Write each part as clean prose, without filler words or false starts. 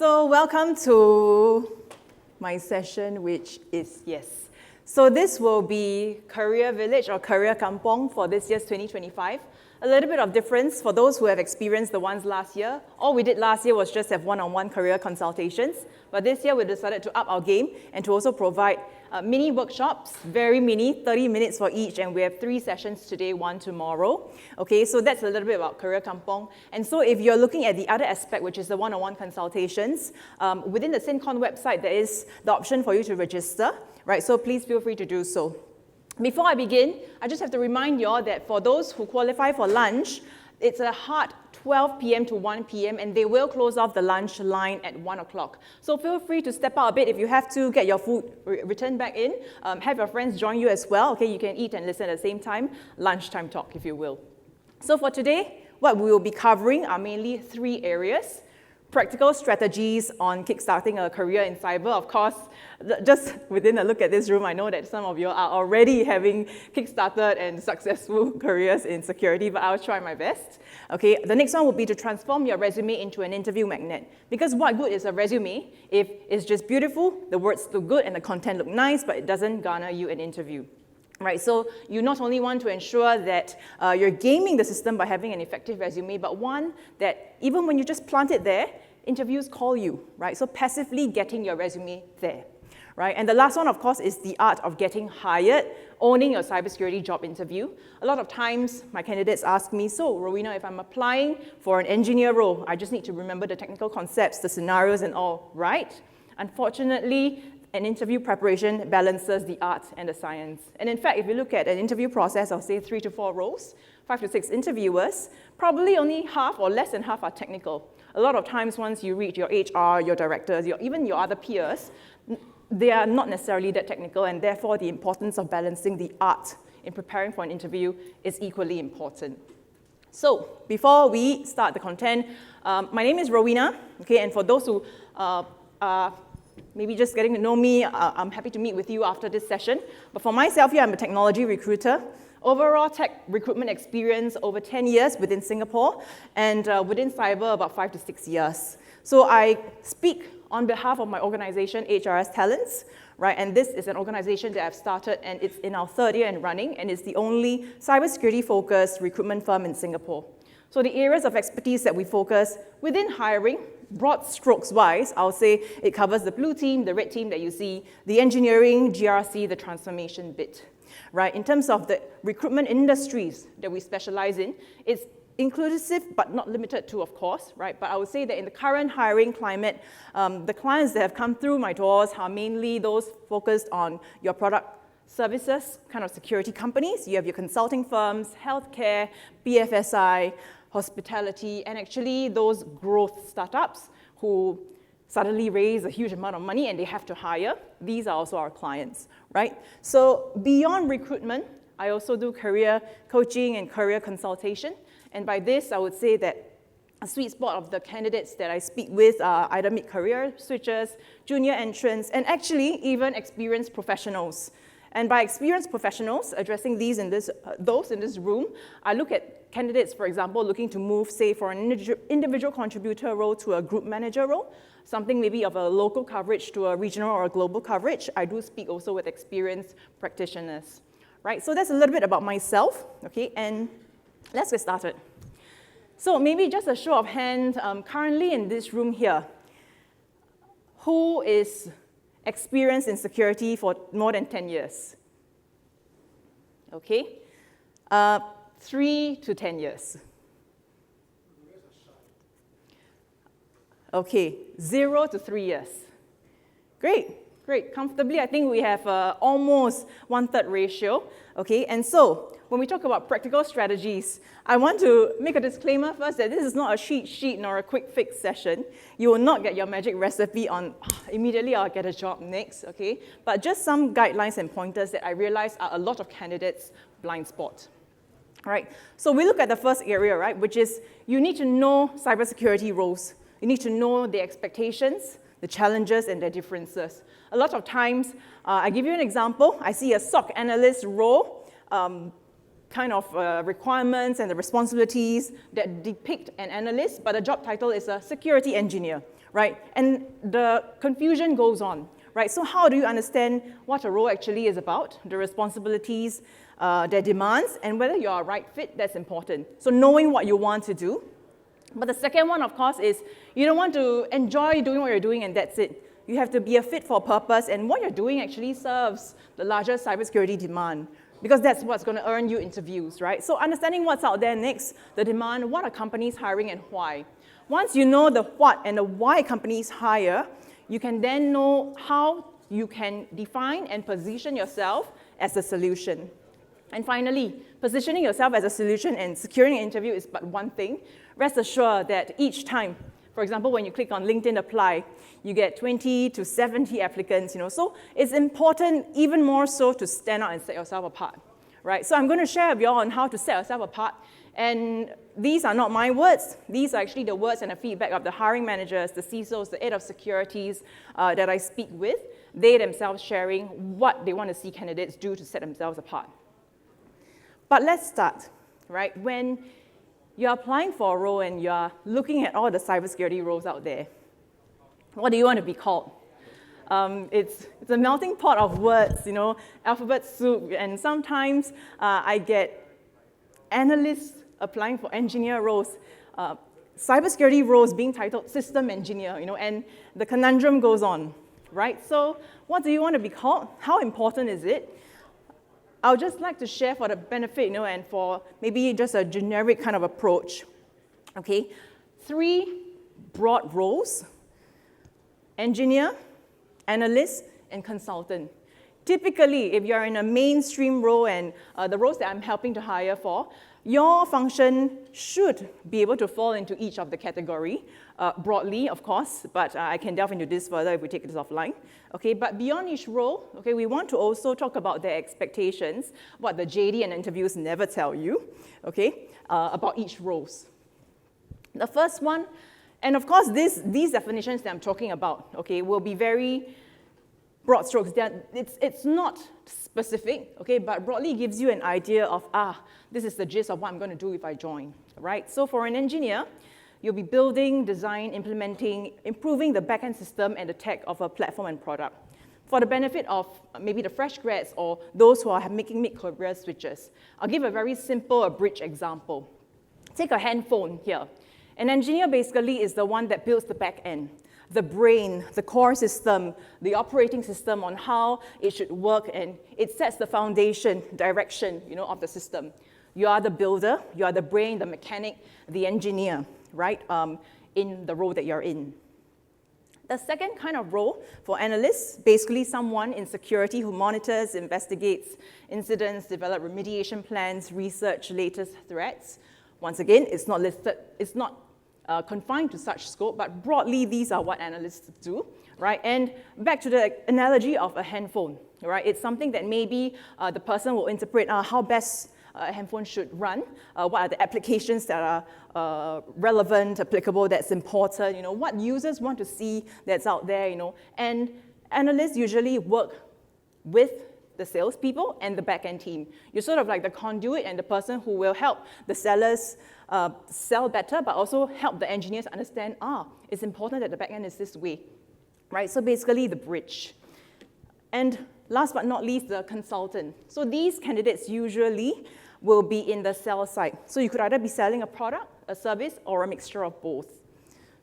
So welcome to my session, which is yes. So this will be Career Village or Career Kampong for this year's 2025. A little bit of difference for those who have experienced the ones last year. All we did last year was just have one-on-one career consultations. But this year we decided to up our game and to also provide mini workshops, very mini, 30 minutes for each, and we have 3 sessions today, 1 tomorrow. Okay, so that's a little bit about Career Kampong. And so if you're looking at the other aspect, which is the one-on-one consultations, within the SynCon website, there is the option for you to register, right? So please feel free to do so. Before I begin, I just have to remind you all that for those who qualify for lunch, it's a hard 12 p.m. to 1 p.m. and they will close off the lunch line at 1 o'clock. So feel free to step out a bit if you have to, get your food returned back in. Have your friends join you as well. Okay, you can eat and listen at the same time. Lunchtime talk, if you will. So for today, what we will be covering are mainly 3 areas. Practical strategies on kickstarting a career in cyber. Of course, just within a look at this room, I know that some of you are already having kickstarted and successful careers in security, but I'll try my best. Okay, the next one will be to transform your resume into an interview magnet. Because what good is a resume if it's just beautiful, the words look good and the content look nice, but it doesn't garner you an interview? Right, so you not only want to ensure that you're gaming the system by having an effective resume, but one that even when you just plant it there, interviews call you, right? So passively getting your resume there, right? And the last one, of course, is the art of getting hired, owning your cybersecurity job interview. A lot of times, my candidates ask me, so Rowena, if I'm applying for an engineer role, I just need to remember the technical concepts, the scenarios and all, right? Unfortunately, an interview preparation balances the art and the science. And in fact, if you look at an interview process of, say, 3 to 4 roles, 5 to 6 interviewers, probably only half or less than half are technical. A lot of times, once you reach your HR, your directors, even your other peers, they are not necessarily that technical, and therefore the importance of balancing the art in preparing for an interview is equally important. So before we start the content, my name is Rowena, okay, and for those who are maybe just getting to know me, I'm happy to meet with you after this session. But for myself here, I'm a technology recruiter. Overall tech recruitment experience over 10 years within Singapore, and within cyber about 5 to 6 years. So I speak on behalf of my organization, HRS Talents, right? And this is an organization that I've started, and it's in our 3rd year and running, and it's the only cybersecurity-focused recruitment firm in Singapore. So the areas of expertise that we focus within hiring, broad strokes wise, I'll say it covers the blue team, the red team that you see, the engineering, GRC, the transformation bit, right? In terms of the recruitment industries that we specialize in, it's inclusive but not limited to, of course, right? But I would say that in the current hiring climate, the clients that have come through my doors are mainly those focused on your product services, kind of security companies. You have your consulting firms, healthcare, BFSI, hospitality, and actually those growth startups who suddenly raise a huge amount of money and they have to hire. These are also our clients, right? So beyond recruitment, I also do career coaching and career consultation. And by this, I would say that a sweet spot of the candidates that I speak with are either mid-career switchers, junior entrants, and actually even experienced professionals. And by experienced professionals, addressing those in this room, I look at candidates, for example, looking to move, say, for an individual contributor role to a group manager role, something maybe of a local coverage to a regional or a global coverage. I do speak also with experienced practitioners, right? So that's a little bit about myself, okay? And let's get started. So maybe just a show of hands, currently in this room here, who is experienced in security for more than 10 years? Okay. 3 to 10 years. Okay, 0 to 3 years. Great, great. Comfortably, I think we have almost 1/3 ratio. Okay, and so when we talk about practical strategies, I want to make a disclaimer first that this is not a cheat sheet nor a quick fix session. You will not get your magic recipe on immediately I'll get a job next, okay? But just some guidelines and pointers that I realize are a lot of candidates' blind spot. All right, so we look at the first area, right, which is you need to know cybersecurity roles. You need to know the expectations, the challenges, and their differences. A lot of times, I give you an example. I see a SOC analyst role, kind of requirements and the responsibilities that depict an analyst, but the job title is a security engineer, right? And the confusion goes on, right? So how do you understand what a role actually is about, the responsibilities, their demands, and whether you're a right fit? That's important. So knowing what you want to do. But the second one, of course, is you don't want to enjoy doing what you're doing and that's it. You have to be a fit for a purpose, and what you're doing actually serves the larger cybersecurity demand, because that's what's going to earn you interviews, right? So understanding what's out there next, the demand, what are companies hiring and why. Once you know the what and the why companies hire, you can then know how you can define and position yourself as a solution. And finally, positioning yourself as a solution and securing an interview is but one thing. Rest assured that each time, for example, when you click on LinkedIn Apply, you get 20 to 70 applicants, so it's important even more so to stand out and set yourself apart, right? So I'm going to share with you all on how to set yourself apart, and these are not my words. These are actually the words and the feedback of the hiring managers, the CISOs, the head of securities that I speak with, they themselves sharing what they want to see candidates do to set themselves apart. But let's start, right? When you're applying for a role and you're looking at all the cybersecurity roles out there, what do you want to be called? It's a melting pot of words, alphabet soup, and sometimes I get analysts applying for engineer roles, cybersecurity roles being titled system engineer, and the conundrum goes on, right? So what do you want to be called? How important is it? I would just like to share for the benefit, and for maybe just a generic kind of approach, okay? 3 broad roles: engineer, analyst, and consultant. Typically, if you're in a mainstream role and the roles that I'm helping to hire for, your function should be able to fall into each of the category, broadly, of course, but I can delve into this further if we take this offline. Okay, but beyond each role, okay, we want to also talk about their expectations, what the JD and interviews never tell you, okay, about each roles. The first one, and of course, these definitions that I'm talking about, okay, will be very broad strokes. It's not specific, okay, but broadly gives you an idea of, this is the gist of what I'm going to do if I join, right? So for an engineer, you'll be building, design, implementing, improving the backend system and the tech of a platform and product for the benefit of maybe the fresh grads or those who are making mid-career switches. I'll give a very simple, abridged example. Take a handphone here. An engineer basically is the one that builds the back end, the brain, the core system, the operating system on how it should work, and it sets the foundation, direction, of the system. You are the builder, you are the brain, the mechanic, the engineer, right, in the role that you're in. The second kind of role for analysts, basically someone in security who monitors, investigates incidents, develops remediation plans, research latest threats. Once again, it's not listed, it's not confined to such scope, but broadly, these are what analysts do, right? And back to the analogy of a handphone, right? It's something that maybe the person will interpret how best a handphone should run, what are the applications that are relevant, applicable, that's important, what users want to see that's out there, and analysts usually work with the salespeople and the back-end team. You're sort of like the conduit and the person who will help the sellers sell better, but also help the engineers understand, it's important that the back-end is this way, right? So basically the bridge. And last but not least, the consultant. So these candidates usually will be in the sell side. So you could either be selling a product, a service, or a mixture of both.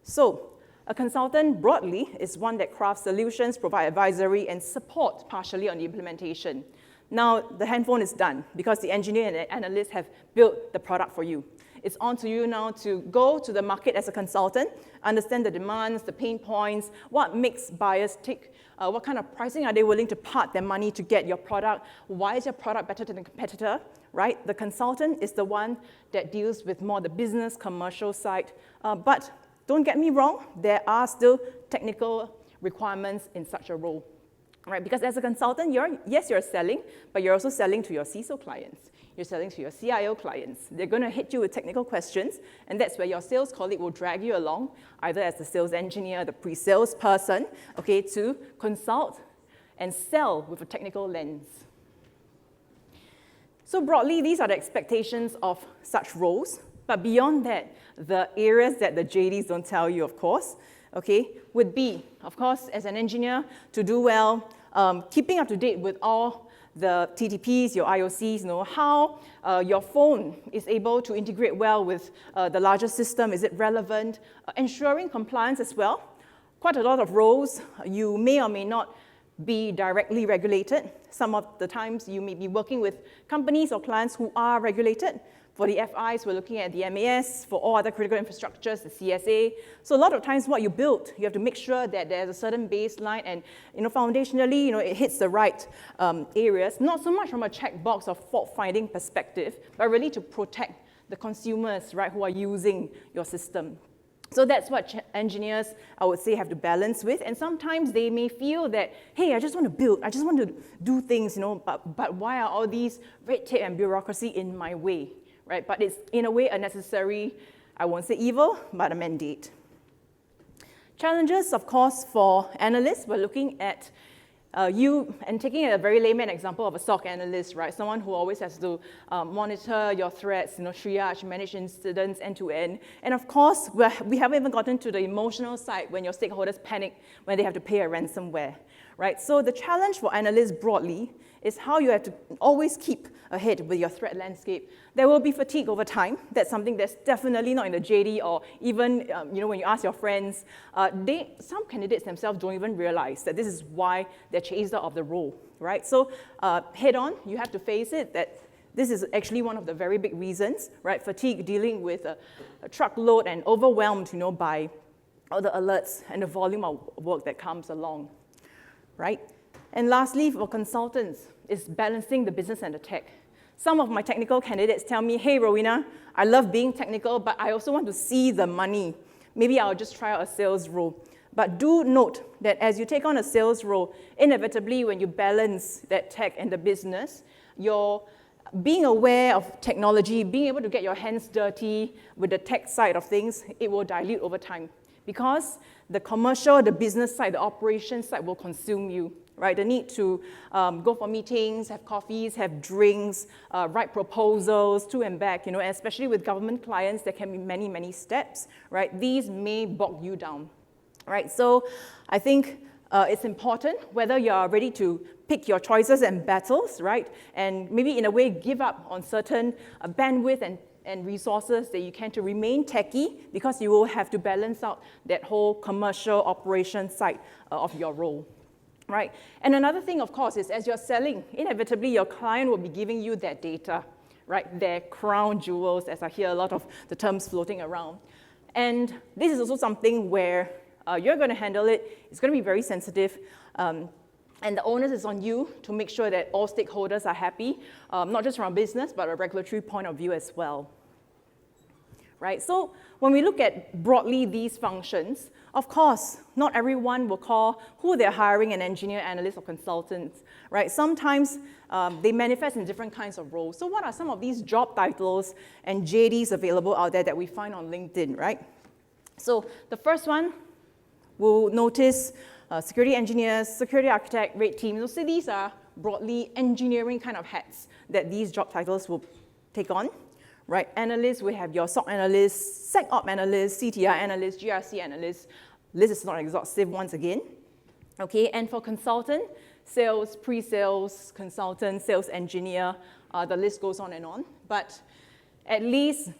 So a consultant, broadly, is one that crafts solutions, provide advisory, and support partially on the implementation. Now, the handphone is done because the engineer and the analyst have built the product for you. It's on to you now to go to the market as a consultant, understand the demands, the pain points, what makes buyers tick, what kind of pricing are they willing to part their money to get your product, why is your product better than the competitor, right? The consultant is the one that deals with more the business, commercial side, but don't get me wrong, there are still technical requirements in such a role, right? Because as a consultant, you're selling, but you're also selling to your CISO clients. You're selling to your CIO clients. They're going to hit you with technical questions, and that's where your sales colleague will drag you along, either as the sales engineer, the pre-sales person, okay, to consult and sell with a technical lens. So broadly, these are the expectations of such roles, but beyond that, the areas that the JDs don't tell you, of course, okay, would be, of course, as an engineer, to do well, keeping up to date with all the TTPs, your IOCs, how your phone is able to integrate well with the larger system, is it relevant, ensuring compliance as well. Quite a lot of roles, you may or may not be directly regulated. Some of the times you may be working with companies or clients who are regulated. For the FIs, we're looking at the MAS. For all other critical infrastructures, the CSA. So a lot of times what you build, you have to make sure that there's a certain baseline and foundationally, it hits the right areas. Not so much from a checkbox or fault-finding perspective, but really to protect the consumers, right, who are using your system. So that's what engineers, I would say, have to balance with. And sometimes they may feel that, hey, I just want to build, I just want to do things, but why are all these red tape and bureaucracy in my way? Right? But it's, in a way, a necessary, I won't say evil, but a mandate. Challenges, of course, for analysts, we're looking at you, and taking a very layman example of a SOC analyst, right? Someone who always has to monitor your threats, triage, manage incidents end-to-end. And of course, we haven't even gotten to the emotional side when your stakeholders panic when they have to pay a ransomware, right? So the challenge for analysts broadly is how you have to always keep ahead with your threat landscape. There will be fatigue over time. That's something that's definitely not in the JD, or even when you ask your friends, some candidates themselves don't even realize that this is why they're chased out of the role, right? So head on, you have to face it, that this is actually one of the very big reasons, right? Fatigue, dealing with a truckload and overwhelmed, by all the alerts and the volume of work that comes along, right? And lastly, for consultants, is balancing the business and the tech. Some of my technical candidates tell me, hey, Rowena, I love being technical, but I also want to see the money. Maybe I'll just try out a sales role. But do note that as you take on a sales role, inevitably, when you balance that tech and the business, you're being aware of technology, being able to get your hands dirty with the tech side of things, it will dilute over time. Because the commercial, the business side, the operations side will consume you. Right, the need to go for meetings, have coffees, have drinks, write proposals to and back, especially with government clients, there can be many, many steps, right? These may bog you down, right? So I think it's important whether you're ready to pick your choices and battles, right? And maybe in a way give up on certain bandwidth and resources that you can to remain techie, because you will have to balance out that whole commercial operation side of your role. Right? And another thing, of course, is as you're selling, inevitably your client will be giving you that data, right? Their crown jewels, as I hear a lot of the terms floating around. And this is also something where you're going to handle it. It's going to be very sensitive. And the onus is on you to make sure that all stakeholders are happy, not just from a business, but a regulatory point of view as well. Right? So when we look at broadly these functions, of course, not everyone will call who they're hiring an engineer, analyst, or consultant, right? Sometimes they manifest in different kinds of roles. So what are some of these job titles and JDs available out there that we find on LinkedIn, right? So the first one, we'll notice security engineers, security architect, red team. So these are broadly engineering kind of hats that these job titles will take on. Right, analysts, we have your SOC analyst, SecOp analyst, CTI analyst, GRC analyst. List is not exhaustive once again. Okay, and for consultant, sales, pre-sales, consultant, sales engineer, the list goes on and on. But at least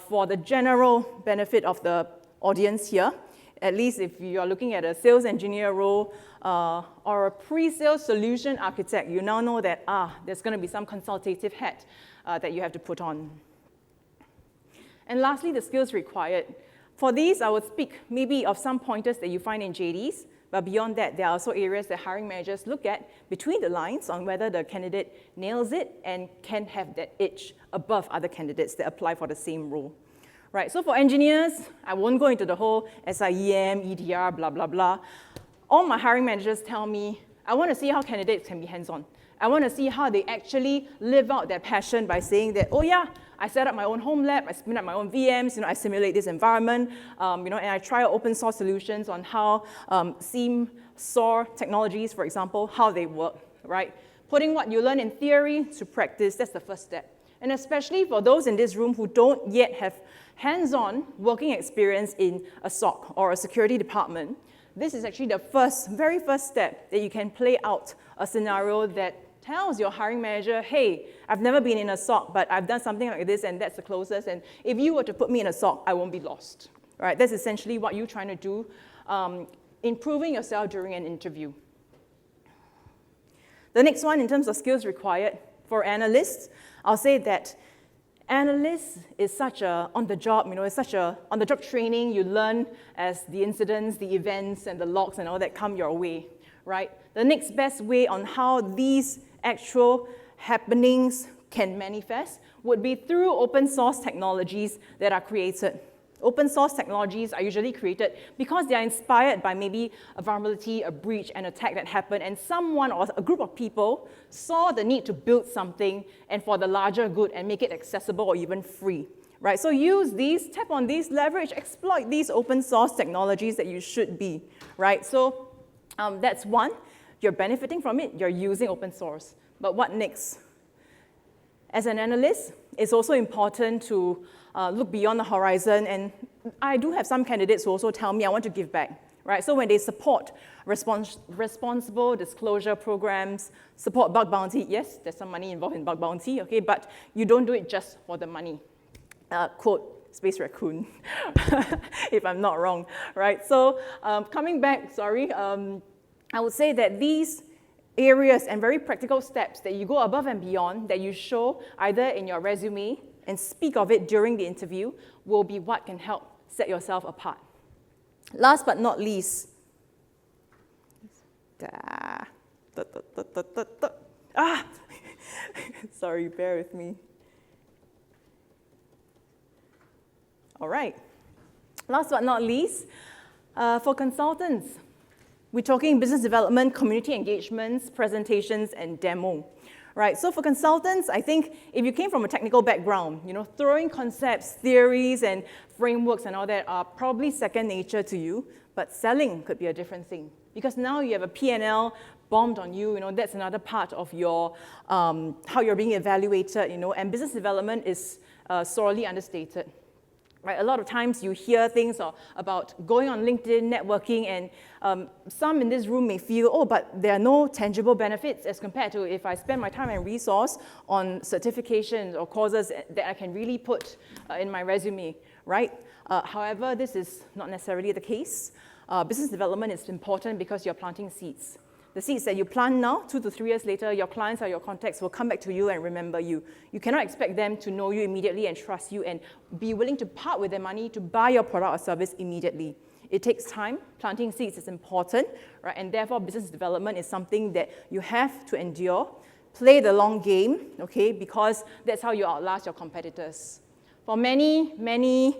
for the general benefit of the audience here, at least if you're looking at a sales engineer role or a pre-sales solution architect, you now know that there's going to be some consultative hat that you have to put on. And lastly, the skills required. For these, I would speak maybe of some pointers that you find in JDs, but beyond that, there are also areas that hiring managers look at between the lines on whether the candidate nails it and can have that edge above other candidates that apply for the same role. Right, so for engineers, I won't go into the whole SIEM, EDR, blah, blah, blah. All my hiring managers tell me, I want to see how candidates can be hands-on. I want to see how they actually live out their passion by saying that, oh yeah, I set up my own home lab, I spin up my own VMs, I simulate this environment, and I try open source solutions on how SIEM, SOAR technologies, for example, how they work, right? Putting what you learn in theory to practice, that's the first step. And especially for those in this room who don't yet have hands-on working experience in a SOC or a security department, this is actually the very first step that you can play out a scenario that tells your hiring manager, hey, I've never been in a SOC, but I've done something like this, and that's the closest, and if you were to put me in a SOC, I won't be lost. Right? That's essentially what you're trying to do, improving yourself during an interview. The next one, in terms of skills required for analysts, I'll say that analysts is such a on-the-job, it's such a on-the-job training. You learn as the incidents, the events, and the logs and all that come your way, right? The next best way on how these actual happenings can manifest would be through open source technologies that are created. Open source technologies are usually created because they are inspired by maybe a vulnerability, a breach, an attack that happened, and someone or a group of people saw the need to build something and for the larger good and make it accessible or even free, right? So use these, tap on these, leverage, exploit these open source technologies that you should be, right? So that's one. You're benefiting from it, you're using open source. But what next? As an analyst, it's also important to look beyond the horizon, and I do have some candidates who also tell me I want to give back, right? So when they support responsible disclosure programs, support bug bounty, yes, there's some money involved in bug bounty, okay, but you don't do it just for the money. Quote, Space Raccoon, if I'm not wrong, right? So coming back, I would say that these areas and very practical steps that you go above and beyond, that you show either in your resume and speak of it during the interview, will be what can help set yourself apart. Last but not least, sorry, bear with me. All right. Last but not least, for consultants, we're talking business development, community engagements, presentations, and demo. Right, so for consultants, I think if you came from a technical background, throwing concepts, theories, and frameworks and all that are probably second nature to you, but selling could be a different thing. Because now you have a P&L bombed on you, that's another part of your, how you're being evaluated, and business development is sorely understated. Right, a lot of times you hear things about going on LinkedIn, networking, and some in this room may feel, oh, but there are no tangible benefits as compared to if I spend my time and resource on certifications or courses that I can really put in my resume, right? However, this is not necessarily the case. Business development is important because you're planting seeds. The seeds that you plant now, 2 to 3 years later, your clients or your contacts will come back to you and remember you. You cannot expect them to know you immediately and trust you and be willing to part with their money to buy your product or service immediately. It takes time. Planting seeds is important, right? And therefore, business development is something that you have to endure. Play the long game, okay? Because that's how you outlast your competitors. For many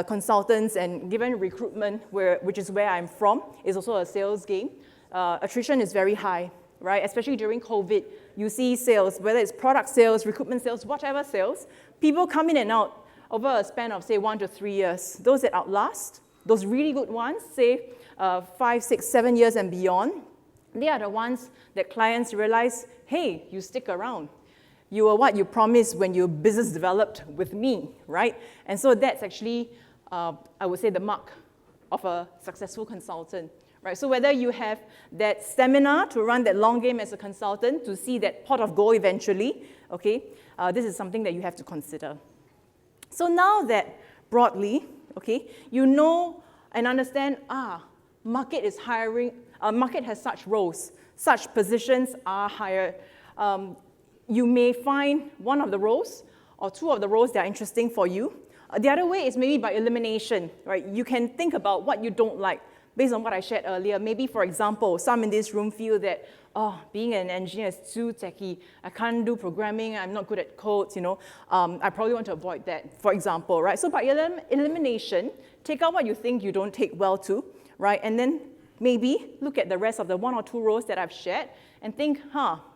consultants, and given recruitment, which is where I'm from, is also a sales game. Attrition is very high, right? Especially during COVID, you see sales, whether it's product sales, recruitment sales, whatever sales, people come in and out over a span of, say, 1 to 3 years. Those that outlast, those really good ones, say 5, 6, 7 years and beyond, they are the ones that clients realize, hey, you stick around. You are what you promised when you business developed with me, right? And so that's actually, I would say, the mark of a successful consultant. Right, so whether you have that stamina to run that long game as a consultant, to see that pot of gold eventually, okay, this is something that you have to consider. So now that broadly, okay, you know and understand, market is hiring, market has such roles, such positions are hired. You may find one of the roles or 2 of the roles that are interesting for you. The other way is maybe by elimination, right? You can think about what you don't like. Based on what I shared earlier, maybe, for example, some in this room feel that, being an engineer is too techy. I can't do programming. I'm not good at codes, I probably want to avoid that, for example, right? So by elimination, take out what you think you don't take well to, right? And then maybe look at the rest of the 1 or 2 roles that I've shared and think,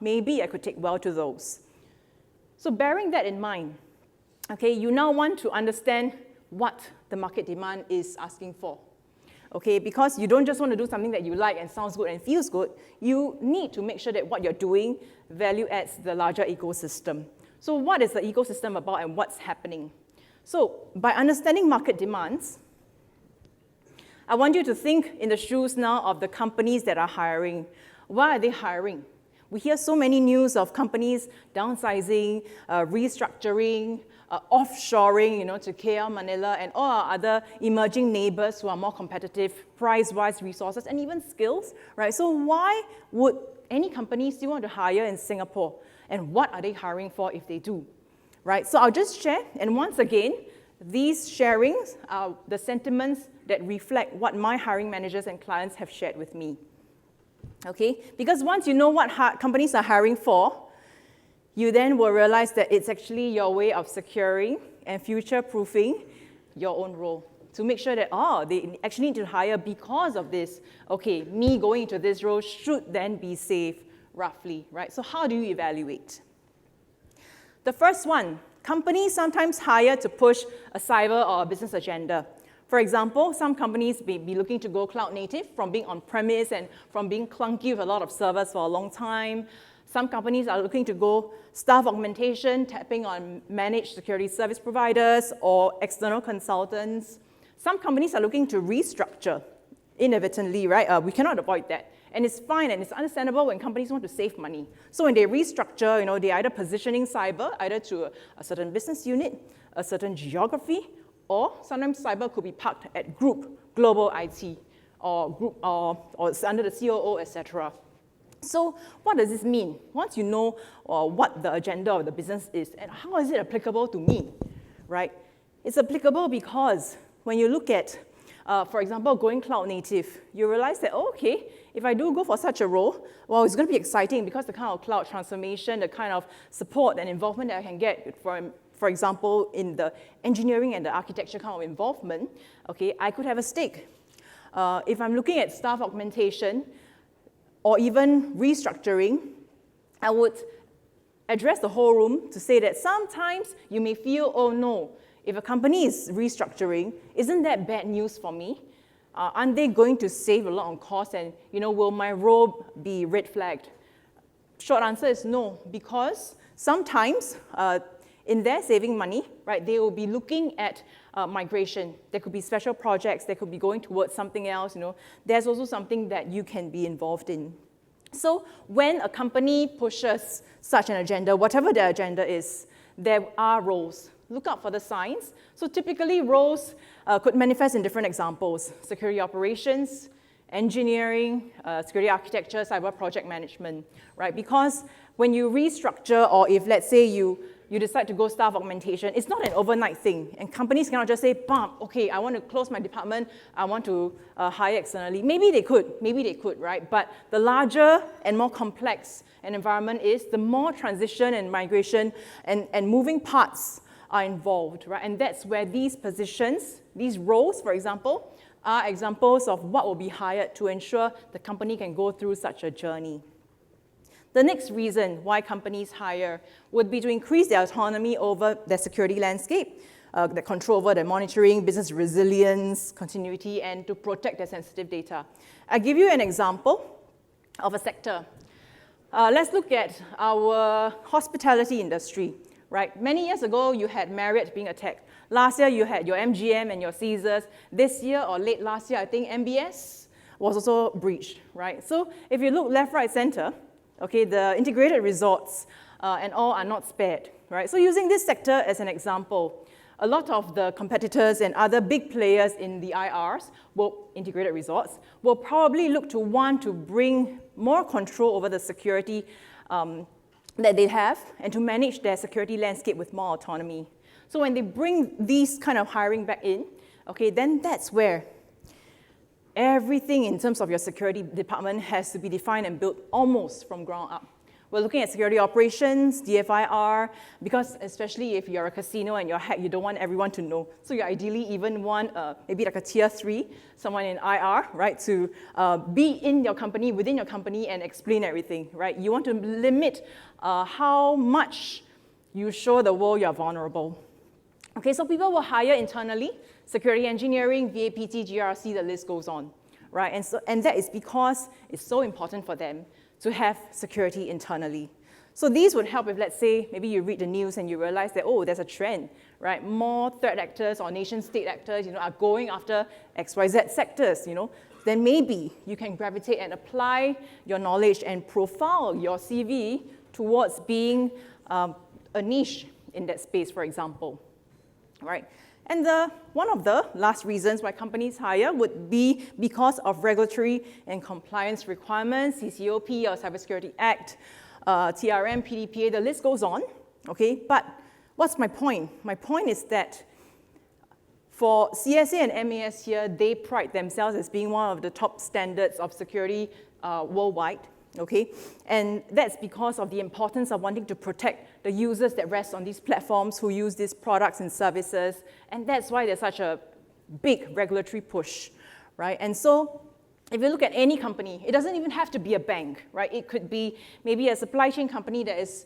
maybe I could take well to those. So bearing that in mind, okay, you now want to understand what the market demand is asking for. Okay, because you don't just want to do something that you like and sounds good and feels good, you need to make sure that what you're doing value adds the larger ecosystem. So what is the ecosystem about and what's happening? So by understanding market demands, I want you to think in the shoes now of the companies that are hiring. Why are they hiring? We hear so many news of companies downsizing, restructuring, offshoring, to KL, Manila, and all our other emerging neighbors who are more competitive, price-wise, resources, and even skills, right? So why would any company still want to hire in Singapore? And what are they hiring for if they do, right? So I'll just share, and once again, these sharings are the sentiments that reflect what my hiring managers and clients have shared with me. Okay? Because once you know what companies are hiring for, you then will realize that it's actually your way of securing and future-proofing your own role. To make sure that, they actually need to hire because of this. Okay, me going into this role should then be safe, roughly, right? So how do you evaluate? The first one, companies sometimes hire to push a cyber or a business agenda. For example, some companies may be looking to go cloud native from being on-premise and from being clunky with a lot of servers for a long time. Some companies are looking to go staff augmentation, tapping on managed security service providers or external consultants. Some companies are looking to restructure inadvertently, right? We cannot avoid that. And it's fine and it's understandable when companies want to save money. So when they restructure, they're either positioning cyber either to a certain business unit, a certain geography, or sometimes cyber could be parked at group, global IT, or group, or it's under the COO, etc. So what does this mean? Once you know what the agenda of the business is and how is it applicable to me, right? It's applicable because when you look at, for example, going cloud native, you realize that, okay, if I do go for such a role, well, it's going to be exciting because the kind of cloud transformation, the kind of support and involvement that I can get from, for example, in the engineering and the architecture kind of involvement, okay, I could have a stake. If I'm looking at staff augmentation or even restructuring, I would address the whole room to say that sometimes you may feel, oh no, if a company is restructuring, isn't that bad news for me? Aren't they going to save a lot on cost and, will my role be red flagged? Short answer is no, because sometimes in their saving money, right, they will be looking at migration. There could be special projects, they could be going towards something else, There's also something that you can be involved in. So when a company pushes such an agenda, whatever their agenda is, there are roles. Look out for the signs. So typically roles could manifest in different examples: security operations, engineering, security architecture, cyber project management, right? Because when you restructure, or if let's say you decide to go staff augmentation, it's not an overnight thing. And companies cannot just say, bam, okay, I want to close my department, I want to hire externally. Maybe they could, right? But the larger and more complex an environment is, the more transition and migration and moving parts are involved, right? And that's where these positions, these roles, for example, are examples of what will be hired to ensure the company can go through such a journey. The next reason why companies hire would be to increase their autonomy over their security landscape, the control over their monitoring, business resilience, continuity, and to protect their sensitive data. I'll give you an example of a sector. Let's look at our hospitality industry, right? Many years ago, you had Marriott being attacked. Last year, you had your MGM and your Caesars. This year, or late last year, I think MBS was also breached, right? So if you look left, right, center, okay, the integrated resorts and all are not spared, right? So using this sector as an example, a lot of the competitors and other big players in the IRs, integrated resorts, will probably look to want to bring more control over the security that they have and to manage their security landscape with more autonomy. So when they bring these kind of hiring back in, okay, then that's where everything in terms of your security department has to be defined and built almost from ground up. We're looking at security operations, DFIR, because especially if you're a casino and you're hacked, you don't want everyone to know. So you ideally even want maybe like a tier 3, someone in IR, right, to be in your company, within your company, and explain everything, right? You want to limit how much you show the world you're vulnerable. Okay, so people will hire internally, security engineering, VAPT, GRC, the list goes on, right? And that is because it's so important for them to have security internally. So these would help if, let's say, maybe you read the news and you realize that, oh, there's a trend, right? More threat actors or nation-state actors, are going after XYZ sectors, Then maybe you can gravitate and apply your knowledge and profile your CV towards being a niche in that space, for example, right? And one of the last reasons why companies hire would be because of regulatory and compliance requirements, CCOP or Cybersecurity Act, TRM, PDPA, the list goes on, okay? But what's my point? My point is that for CSA and MAS here, they pride themselves as being one of the top standards of security worldwide, okay? And that's because of the importance of wanting to protect the users that rest on these platforms who use these products and services, and that's why there's such a big regulatory push, right? And so if you look at any company, it doesn't even have to be a bank, right? It could be maybe a supply chain company that is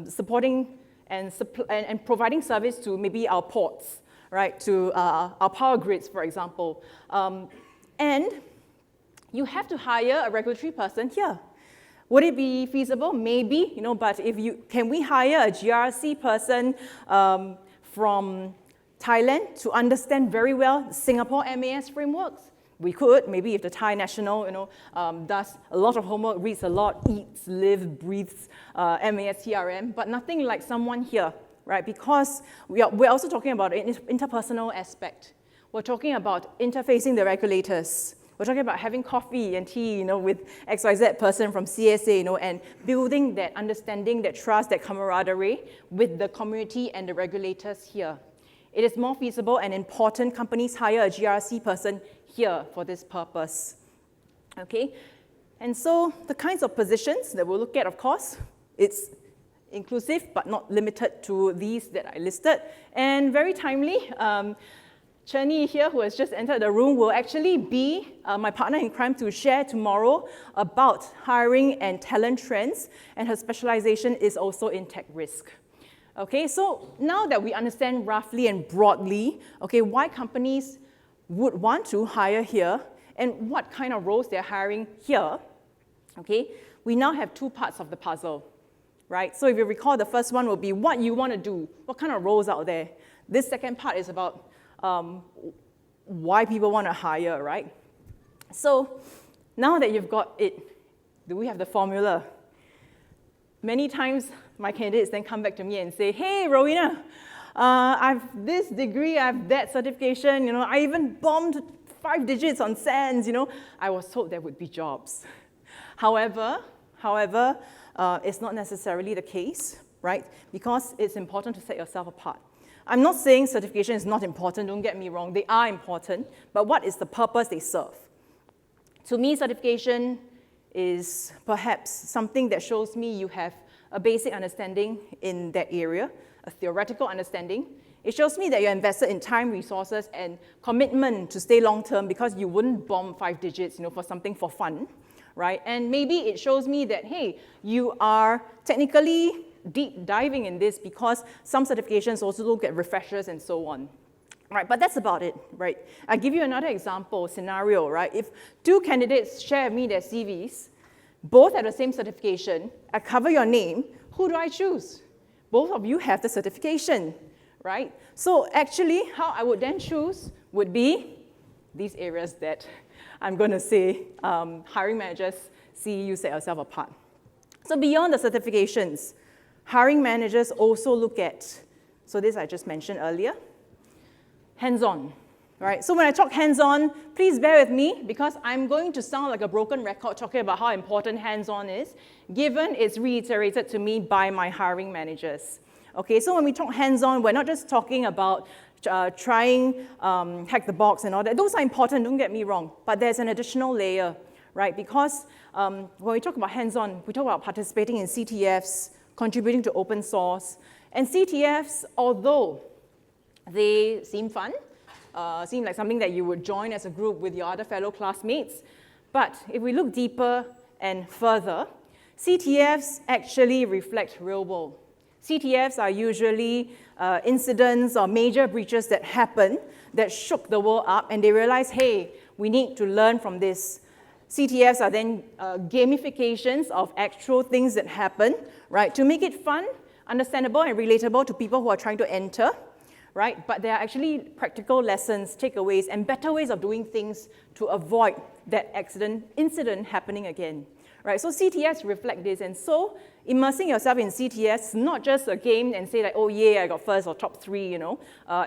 supporting and providing service to maybe our ports, right? To our power grids, for example. And you have to hire a regulatory person here. Would it be feasible? Maybe, but can we hire a GRC person from Thailand to understand very well Singapore MAS frameworks? We could, maybe if the Thai national, does a lot of homework, reads a lot, eats, lives, breathes MAS, TRM, but nothing like someone here, right? Because we're also talking about an interpersonal aspect. We're talking about interfacing the regulators. We're talking about having coffee and tea, with XYZ person from CSA, and building that understanding, that trust, that camaraderie with the community and the regulators here. It is more feasible and important companies hire a GRC person here for this purpose, okay? And so the kinds of positions that we'll look at, of course, it's inclusive but not limited to these that I listed. And very timely, Cherny here, who has just entered the room, will actually be my partner in crime to share tomorrow about hiring and talent trends, and her specialization is also in tech risk. Okay, so now that we understand roughly and broadly, okay, why companies would want to hire here and what kind of roles they're hiring here, okay, we now have two parts of the puzzle, right? So if you recall, the first one will be what you want to do, what kind of roles out there. This second part is about why people want to hire, right? So now that you've got it, do we have the formula? Many times my candidates then come back to me and say, hey, Rowena, I have this degree, I have that certification, I even bombed 5 digits on SANS, I was told there would be jobs. However, it's not necessarily the case, right? Because it's important to set yourself apart. I'm not saying certification is not important, don't get me wrong, they are important, but what is the purpose they serve? To me, certification is perhaps something that shows me you have a basic understanding in that area, a theoretical understanding. It shows me that you're invested in time, resources, and commitment to stay long-term because you wouldn't bomb 5 digits, for something for fun, right? And maybe it shows me that, hey, you are technically deep diving in this because some certifications also look at refreshers and so on. Right, but that's about it, right? I'll give you another example, scenario, right? If 2 candidates share with me their CVs, both have the same certification, I cover your name, who do I choose? Both of you have the certification, right? So actually, how I would then choose would be these areas that I'm going to say hiring managers see you set yourself apart. So beyond the certifications, hiring managers also look at, so this I just mentioned earlier, hands-on, right? So when I talk hands-on, please bear with me because I'm going to sound like a broken record talking about how important hands-on is, given it's reiterated to me by my hiring managers. Okay, so when we talk hands-on, we're not just talking about trying hack the box and all that. Those are important, don't get me wrong, but there's an additional layer, right? Because when we talk about hands-on, we talk about participating in CTFs, contributing to open source, and CTFs, although they seem fun, seem like something that you would join as a group with your other fellow classmates. But if we look deeper and further, CTFs actually reflect real world. CTFs are usually incidents or major breaches that happen that shook the world up and they realize, hey, we need to learn from this. CTFs are then gamifications of actual things that happen, right, to make it fun, understandable, and relatable to people who are trying to enter, right? But there are actually practical lessons, takeaways, and better ways of doing things to avoid that incident happening again, right? So CTFs reflect this, and so immersing yourself in CTFs is not just a game and say like, oh yeah, I got first or top 3, you know.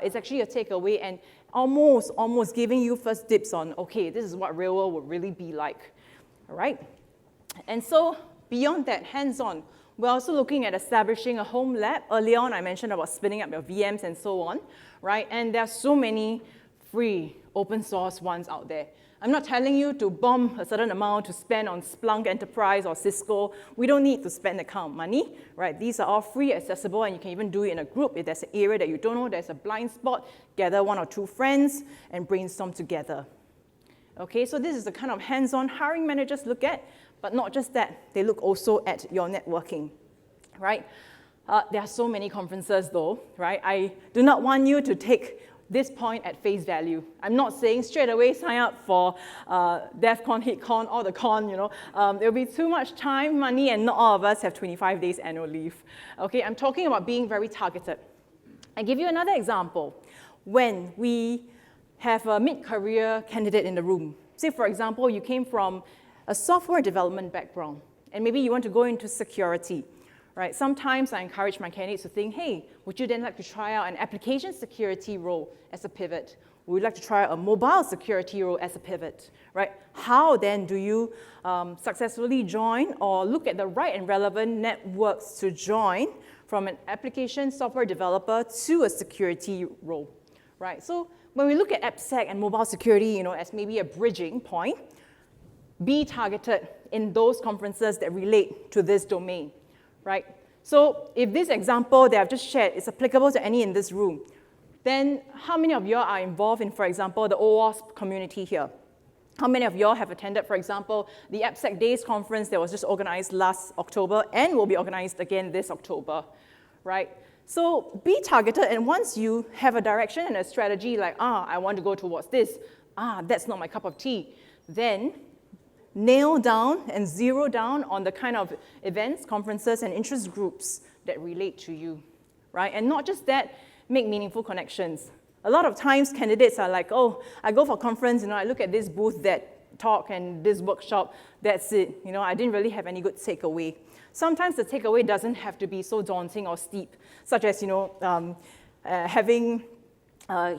It's actually a takeaway and almost giving you first dips on, okay, this is what real world would really be like, all right? And so beyond that, hands-on, we're also looking at establishing a home lab. Earlier on, I mentioned about spinning up your VMs and so on, right? And there are so many free open source ones out there. I'm not telling you to bomb a certain amount to spend on Splunk Enterprise or Cisco. We don't need to spend that kind of money, right? These are all free, accessible, and you can even do it in a group. If there's an area that you don't know, there's a blind spot, gather 1 or 2 friends and brainstorm together. Okay, so this is the kind of hands-on hiring managers look at, but not just that, they look also at your networking, right? There are so many conferences though, right? I do not want you to take this point at face value. I'm not saying straight away sign up for DevCon, HitCon, or the con, you know. There'll be too much time, money, and not all of us have 25 days annual leave. Okay, I'm talking about being very targeted. I'll give you another example. When we have a mid-career candidate in the room, say for example, you came from a software development background, and maybe you want to go into security. Right? Sometimes I encourage my candidates to think, hey, would you then like to try out an application security role as a pivot? Would you like to try out a mobile security role as a pivot? Right? How then do you successfully join or look at the right and relevant networks to join from an application software developer to a security role? Right? So when we look at AppSec and mobile security, you know, as maybe a bridging point, be targeted in those conferences that relate to this domain. Right? So if this example that I've just shared is applicable to any in this room, then how many of you are involved in, for example, the OWASP community here? How many of you have attended, for example, the AppSec Days conference that was just organized last October and will be organized again this October, right? So be targeted, and once you have a direction and a strategy like, I want to go towards this, that's not my cup of tea, then nail down and zero down on the kind of events, conferences, and interest groups that relate to you, right? And not just that, make meaningful connections. A lot of times, candidates are like, oh, I go for a conference, you know, I look at this booth, that talk, and this workshop, that's it. You know, I didn't really have any good takeaway. Sometimes the takeaway doesn't have to be so daunting or steep, such as, you know, having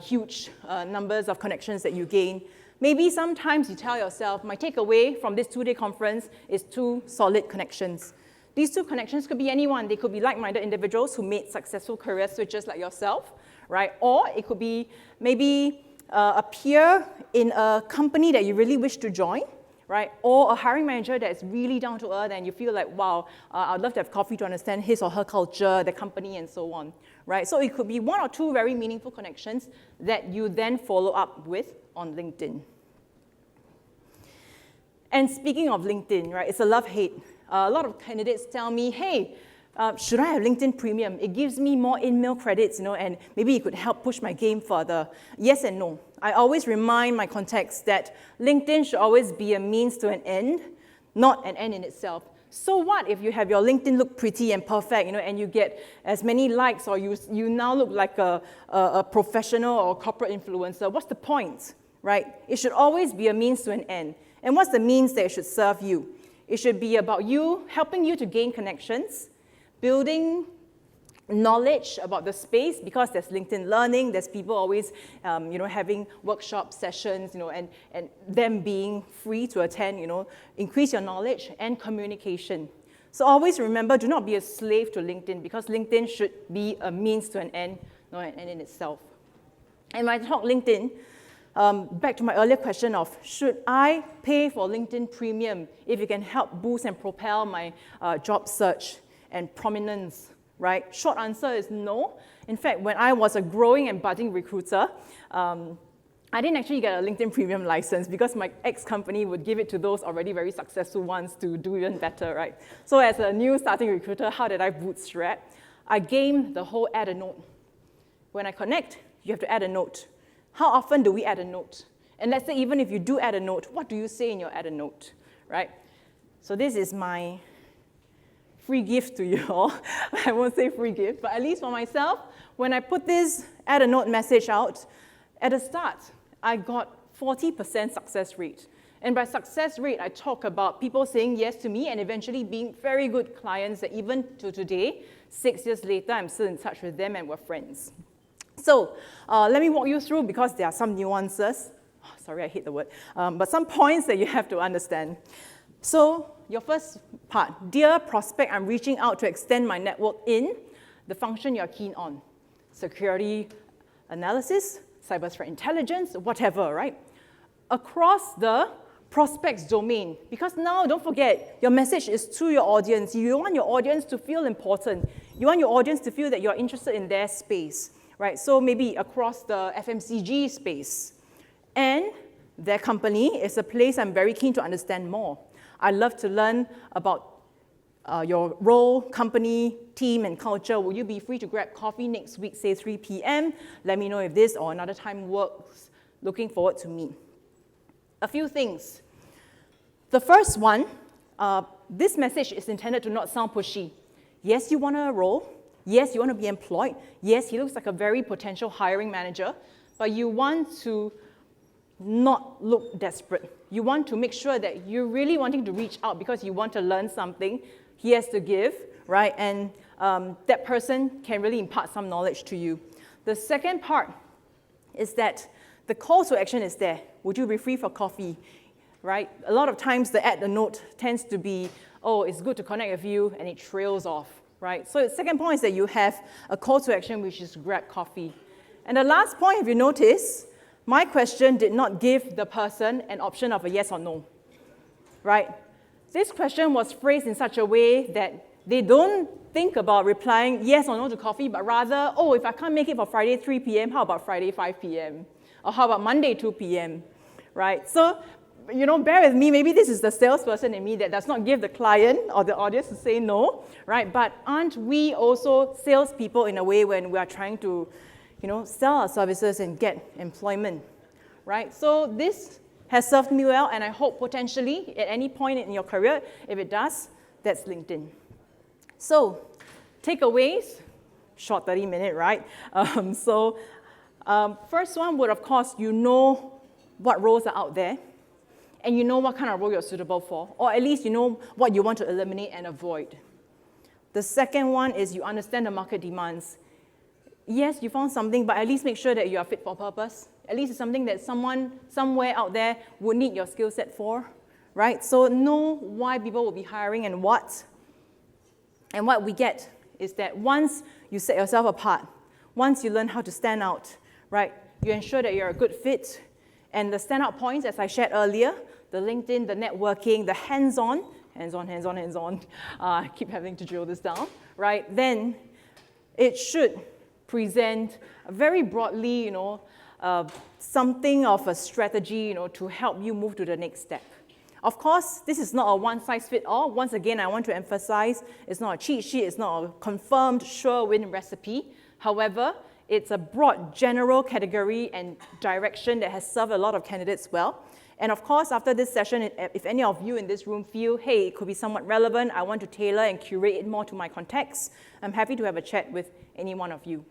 huge numbers of connections that you gain. Maybe sometimes you tell yourself, my takeaway from this 2-day conference is 2 solid connections. These 2 connections could be anyone. They could be like-minded individuals who made successful career switches like yourself, right? Or it could be maybe a peer in a company that you really wish to join, right? Or a hiring manager that's really down to earth and you feel like, wow, I'd love to have coffee to understand his or her culture, the company, and so on, right? So it could be 1 or 2 very meaningful connections that you then follow up with on LinkedIn. And speaking of LinkedIn, right, it's a love-hate. A lot of candidates tell me, hey, should I have LinkedIn Premium? It gives me more in-mail credits, you know, and maybe it could help push my game further. Yes and no. I always remind my contacts that LinkedIn should always be a means to an end, not an end in itself. So what if you have your LinkedIn look pretty and perfect, you know, and you get as many likes, or you now look like a professional or corporate influencer? What's the point, right? It should always be a means to an end. And what's the means that it should serve you? It should be about you, helping you to gain connections, building knowledge about the space, because there's LinkedIn Learning, there's people always you know, having workshop sessions, you know, and them being free to attend, you know, increase your knowledge and communication. So always remember, do not be a slave to LinkedIn, because LinkedIn should be a means to an end, not an end in itself. And when I talk LinkedIn, back to my earlier question of, should I pay for LinkedIn Premium if it can help boost and propel my job search and prominence, right? Short answer is no. In fact, when I was a growing and budding recruiter, I didn't actually get a LinkedIn Premium license because my ex-company would give it to those already very successful ones to do even better, right? So as a new starting recruiter, how did I bootstrap? I gamed the whole add a note. When I connect, you have to add a note. How often do we add a note? And let's say even if you do add a note, what do you say in your add a note? right? So this is my free gift to you all. I won't say free gift, but at least for myself, when I put this add a note message out, at the start, I got 40% success rate. And by success rate, I talk about people saying yes to me and eventually being very good clients that even to today, 6 years later, I'm still in touch with them and we're friends. So let me walk you through, because there are some nuances. Oh, sorry, I hate the word. But some points that you have to understand. So your first part, dear prospect, I'm reaching out to extend my network in the function you're keen on. Security analysis, cyber threat intelligence, whatever, right? Across the prospect's domain, because now, don't forget, your message is to your audience. You want your audience to feel important. You want your audience to feel that you're interested in their space, right? So maybe across the FMCG space. And their company is a place I'm very keen to understand more. I love to learn about your role, company, team, and culture. Will you be free to grab coffee next week, say 3 p.m.? Let me know if this or another time works. Looking forward to meet. A few things. The first one, this message is intended to not sound pushy. Yes, you want a role. Yes, you want to be employed. Yes, he looks like a very potential hiring manager, but you want to not look desperate. You want to make sure that you're really wanting to reach out because you want to learn something he has to give, right? And that person can really impart some knowledge to you. The second part is that the call to action is there. Would you be free for coffee, right? A lot of times the add a note tends to be, oh, it's good to connect with you, and it trails off, right? So the second point is that you have a call to action, which is grab coffee. And the last point, if you notice, my question did not give the person an option of a yes or no, right? This question was phrased in such a way that they don't think about replying yes or no to coffee, but rather, oh, if I can't make it for Friday 3 p.m., how about Friday 5 p.m.? Or how about Monday 2 p.m., right? So, bear with me. Maybe this is the salesperson in me that does not give the client or the audience to say no, right? But aren't we also salespeople in a way when we are trying to, sell our services and get employment, right? So this has served me well, and I hope potentially at any point in your career, if it does, that's LinkedIn. So, takeaways, short 30-minute, right? First one would, of course, you know what roles are out there, and you know what kind of role you're suitable for, or at least you know what you want to eliminate and avoid. The second one is you understand the market demands. Yes, you found something, but at least make sure that you are fit for purpose. At least it's something that someone somewhere out there would need your skill set for, right? So know why people will be hiring and what. And what we get is that once you set yourself apart, once you learn how to stand out, right, you ensure that you're a good fit. And the standout points, as I shared earlier, the LinkedIn, the networking, the hands-on, I keep having to drill this down, right? Then it should present very broadly, something of a strategy, to help you move to the next step. Of course, this is not a one-size-fits-all. Once again, I want to emphasize, it's not a cheat sheet, it's not a confirmed sure-win recipe. However, it's a broad general category and direction that has served a lot of candidates well. And of course, after this session, if any of you in this room feel, hey, it could be somewhat relevant, I want to tailor and curate it more to my context, I'm happy to have a chat with any one of you.